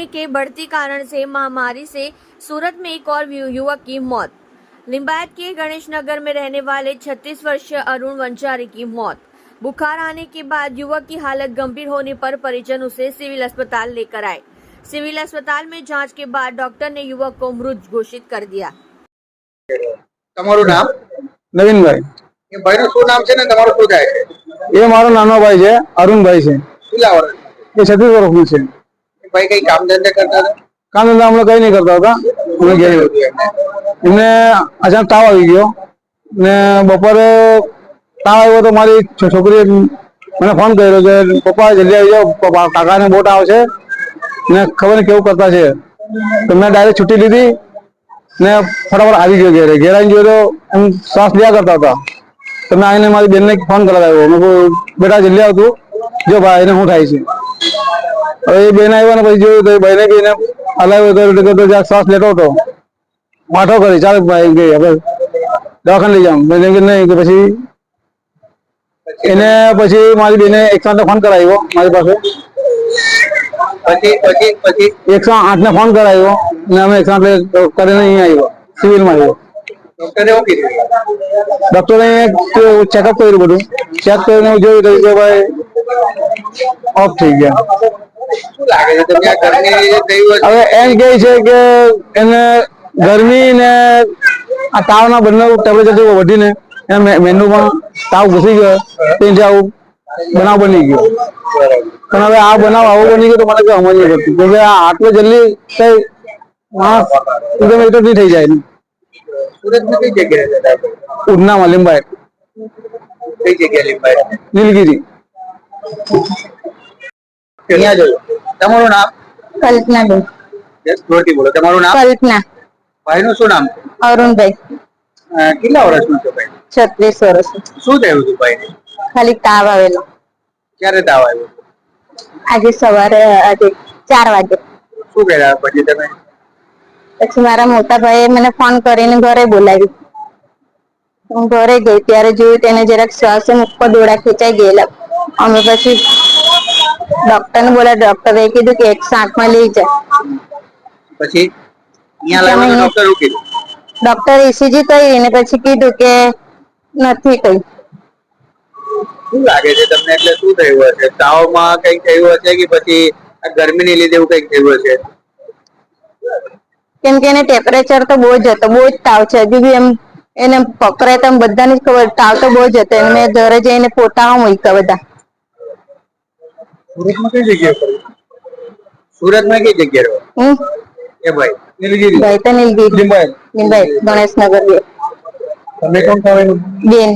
गर्मी के बढ़ती कारण से महामारी से सूरत में एक और युवक की मौत। लिंबायत के गणेश नगर में रहने वाले 36 वर्षीय अरुण वंजारी की मौत। बुखार आने के बाद युवक की हालत गंभीर होने पर परिजन उसे सिविल अस्पताल लेकर आए। सिविल अस्पताल में जांच के बाद डॉक्टर ने युवक को मृत घोषित कर दिया। તમારું નામ? નવીનભાઈ. એ ભાઈનું શું નામ છે ને તમારું શું થાય છે? એ મારો નાનો ભાઈ છે, અરુણભાઈ છે. કેટલા વર્ષ? એ 36 વર્ષનો છે. એ ભાઈ કઈ કામ ધંધા કરતા હતા? કામ ધંધા હમણાં કઈ નહીં કરતા હતા. અમે ગયા એમને અચાનક તાવ આવી ગયો ને બપોરે તાવ આવ્યો તો મારી છોકરીએ મને ફોન કર્યો કે પપ્પા જલ્દી આવી જાઓ, કાકાને બોટ આવશે ને ખબર નહીં કેવું કરતા છે. તો મેં ડાયરેક્ટ છૂટી લીધી ને ફટાફટ આવી ગયો ઘેરે. ઘેર આવીને જોયો તો એમ શ્વાસ લીયા કરતા હતા. તો મેં આવીને મારી બેનને ફોન કરાવ્યો. મેં કહ્યું બેટા જલ્દી આવતું જો ભાઈ એને શું થાય છે. હવે એ બેન આવ્યા ને પછી જોયું તો ભાઈને બી એને હલાવ્યો તો જ્યાં શ્વાસ લેતો હતો વાંઠો કરી ચાલ ભાઈ ગઈ હવે દવાખાને લઈ જાઉં. મેં કે નહીં કે પછી એને પછી મારી બેને 108 ફોન કરાવ્યો મારી પાસે. પછી 108 ને ફોન કરાવ્યો ને અમે 108 કરીને અહીંયા આવ્યો સિવિલમાં આવ્યો. ડોક્ટરે શું કીધું? ડોક્ટરે ચેકઅપ કર્યું, બધું ચેક કરીને જોયું કે ભાઈ ઓફ થઈ ગયા. શું લાગે છે તમને આ ગરમી થયું હશે? હવે એમ કહે છે કે એને ગરમી ને આ તાવના બંને ટેમ્પરેચર વધીને મેન્યુમાં તાવ ઘૂસી ગયો તેથી આવું બનાવ બની ગયો. પણ હવે આ બનાવ આવો બની ગયો તો મને કઈ સમજ નહીં પડતી કે આટલો જલ્દી કઈ માણસ એકદમ એક નહીં થઈ જાય. સુરતમાં કઈ જગ્યાએ હતા? ઉધનામાં લીંબાયત કઈ જગ્યાએ લીંબાયત? નીલગીરી. અહીંયા જોયું. તમારું નામ? કલ્પનાબેન. જોરથી બોલો. તમારું નામ? કલ્પના. ભાઈનું શું નામ? અરુણભાઈ. કેટલા વર્ષનું છે ભાઈ? 36 વર્ષ. શું થયું હતું ભાઈને? ખાલી તાવ આવેલો. ક્યારે તાવ આવ્યો? આજે સવારે 4 વાગે. શું કર્યા પછી તમે? પછી મારા મોટા ભાઈએ મને ફોન કરીને ઘરે બોલાવી. હું ઘરે ગઈ ત્યારે જોયું તેને જરાક શ્વાસ ઉપર દોડા ખેંચાઈ ગયેલા. અમે પછી ડોક્ટરને બોલાવ્યા. ડોક્ટરે કીધું કે 108 માં લઈ જાય. પછી અહીંયા લાવવાનું ડોક્ટર શું કીધું? ડોક્ટર ECG કરી ને પછી કીધું કે નથી કઈ. શું લાગે છે તમને? એટલે શું થયું હશે? તાવમાં કઈ થયું હશે કે પછી આ ગરમીને લીધે એવું કઈક થયું હશે? કેમ કે એને ટેમ્પરેચર તો બહુ જ હતો, બહુ જ તાવ છે. હજુ બી એમ એને પકડે તો બધાને જ ખબર તાવ તો બહુ જ હતો. મેં ઘરે જઈને પોતામાં મૂક્યા બધા. સુરતમાં કઈ જગ્યાએ પડ્યું? સુરતમાં કઈ જગ્યાએ રહો? હું એ ભાઈ નીલગીરી. ભાઈ તો નીલગીરી લીંબાયત. લીંબાયત ગણેશનગર. તમે કોણ ખાવાનું? બેન.